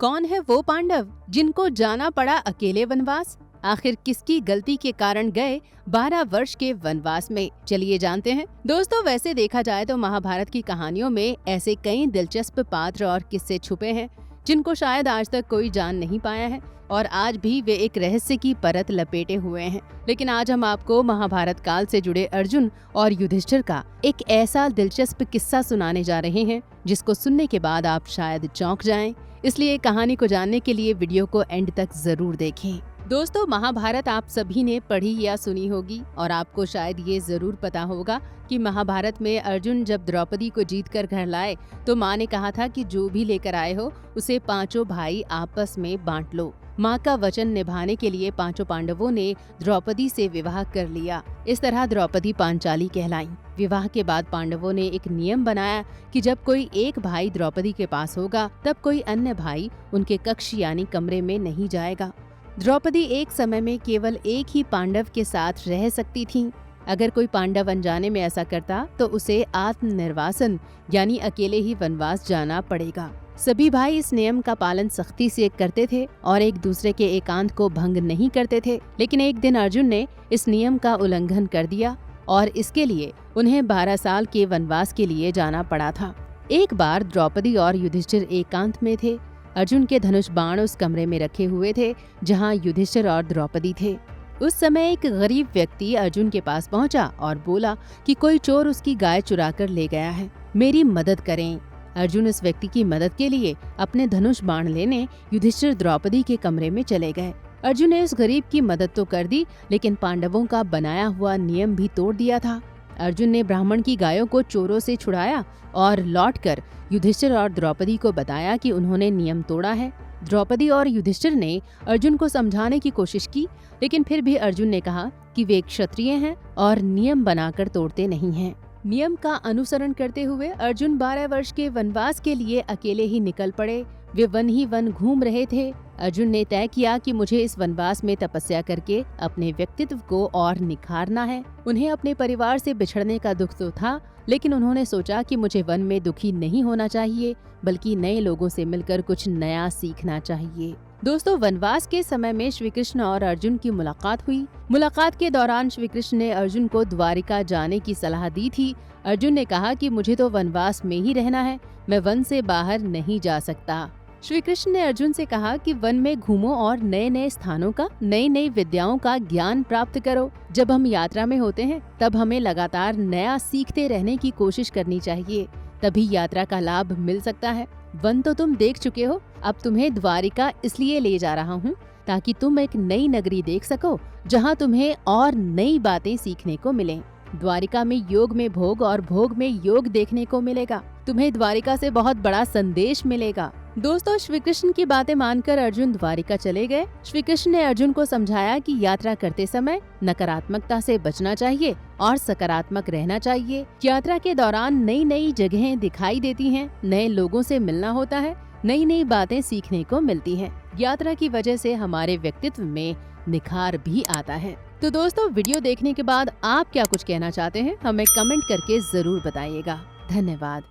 कौन है वो पांडव जिनको जाना पड़ा अकेले वनवास? आखिर किसकी गलती के कारण गए 12 वर्ष के वनवास में? चलिए जानते हैं। दोस्तों, वैसे देखा जाए तो महाभारत की कहानियों में ऐसे कई दिलचस्प पात्र और किस्से छुपे हैं जिनको शायद आज तक कोई जान नहीं पाया है और आज भी वे एक रहस्य की परत लपेटे हुए हैं। लेकिन आज हम आपको महाभारत काल से जुड़े अर्जुन और युधिष्ठिर का एक ऐसा दिलचस्प किस्सा सुनाने जा रहे हैं जिसको सुनने के बाद आप शायद चौंक जाएं। इसलिए कहानी को जानने के लिए वीडियो को एंड तक जरूर देखें। दोस्तों, महाभारत आप सभी ने पढ़ी या सुनी होगी और आपको शायद ये जरूर पता होगा कि महाभारत में अर्जुन जब द्रौपदी को जीत कर घर लाए तो माँ ने कहा था कि जो भी लेकर आए हो उसे पांचों भाई आपस में बांट लो। माँ का वचन निभाने के लिए पांचों पांडवों ने द्रौपदी से विवाह कर लिया। इस तरह द्रौपदी पांचाली कहलाई। विवाह के बाद पांडवों ने एक नियम बनाया कि जब कोई एक भाई द्रौपदी के पास होगा तब कोई अन्य भाई उनके कक्ष यानी कमरे में नहीं जाएगा। द्रौपदी एक समय में केवल एक ही पांडव के साथ रह सकती थी। अगर कोई पांडव अनजाने में ऐसा करता तो उसे आत्मनिर्वासन यानी अकेले ही वनवास जाना पड़ेगा। सभी भाई इस नियम का पालन सख्ती से करते थे और एक दूसरे के एकांत को भंग नहीं करते थे। लेकिन एक दिन अर्जुन ने इस नियम का उल्लंघन कर दिया और इसके लिए उन्हें 12 साल के वनवास के लिए जाना पड़ा था। एक बार द्रौपदी और युधिष्ठिर एकांत में थे। अर्जुन के धनुष बाण उस कमरे में रखे हुए थे जहाँ युधिष्ठिर और द्रौपदी थे। उस समय एक गरीब व्यक्ति अर्जुन के पास पहुंचा और बोला कि कोई चोर उसकी गाय चुरा कर ले गया है, मेरी मदद करें। अर्जुन इस व्यक्ति की मदद के लिए अपने धनुष बाण लेने युधिष्ठिर द्रौपदी के कमरे में चले गए। अर्जुन ने उस गरीब की मदद तो कर दी, लेकिन पांडवों का बनाया हुआ नियम भी तोड़ दिया था। अर्जुन ने ब्राह्मण की गायों को चोरों से छुड़ाया और लौटकर युधिष्ठिर और द्रौपदी को बताया कि उन्होंने नियम तोड़ा है। द्रौपदी और युधिष्ठिर ने अर्जुन को समझाने की कोशिश की, लेकिन फिर भी अर्जुन ने कहा कि वे क्षत्रिय हैं और नियम बनाकर तोड़ते नहीं हैं। नियम का अनुसरण करते हुए अर्जुन 12 वर्ष के वनवास के लिए अकेले ही निकल पड़े। वे वन ही वन घूम रहे थे। अर्जुन ने तय किया कि मुझे इस वनवास में तपस्या करके अपने व्यक्तित्व को और निखारना है। उन्हें अपने परिवार से बिछड़ने का दुख तो था, लेकिन उन्होंने सोचा कि मुझे वन में दुखी नहीं होना चाहिए, बल्कि नए लोगों से मिलकर कुछ नया सीखना चाहिए। दोस्तों, वनवास के समय में श्री कृष्ण और अर्जुन की मुलाकात हुई। मुलाकात के दौरान श्री कृष्ण ने अर्जुन को द्वारिका जाने की सलाह दी थी। अर्जुन ने कहा कि मुझे तो वनवास में ही रहना है, मैं वन से बाहर नहीं जा सकता। श्री कृष्ण ने अर्जुन से कहा कि वन में घूमो और नए नए स्थानों का, नई नई विद्याओं का ज्ञान प्राप्त करो। जब हम यात्रा में होते हैं तब हमें लगातार नया सीखते रहने की कोशिश करनी चाहिए, तभी यात्रा का लाभ मिल सकता है। वन तो तुम देख चुके हो, अब तुम्हें द्वारिका इसलिए ले जा रहा हूँ ताकि तुम एक नई नगरी देख सको जहाँ तुम्हें और नई बातें सीखने को मिलें। द्वारिका में योग में भोग और भोग में योग देखने को मिलेगा। तुम्हें द्वारिका से बहुत बड़ा संदेश मिलेगा। दोस्तों, श्री कृष्ण की बातें मानकर अर्जुन द्वारिका चले गए। श्री कृष्ण ने अर्जुन को समझाया कि यात्रा करते समय नकारात्मकता से बचना चाहिए और सकारात्मक रहना चाहिए। यात्रा के दौरान नई नई जगहें दिखाई देती हैं, नए लोगों से मिलना होता है, नई नई बातें सीखने को मिलती हैं। यात्रा की वजह से हमारे व्यक्तित्व में निखार भी आता है। तो दोस्तों, वीडियो देखने के बाद आप क्या कुछ कहना चाहते हैं हमें कमेंट करके जरूर बताइएगा। धन्यवाद।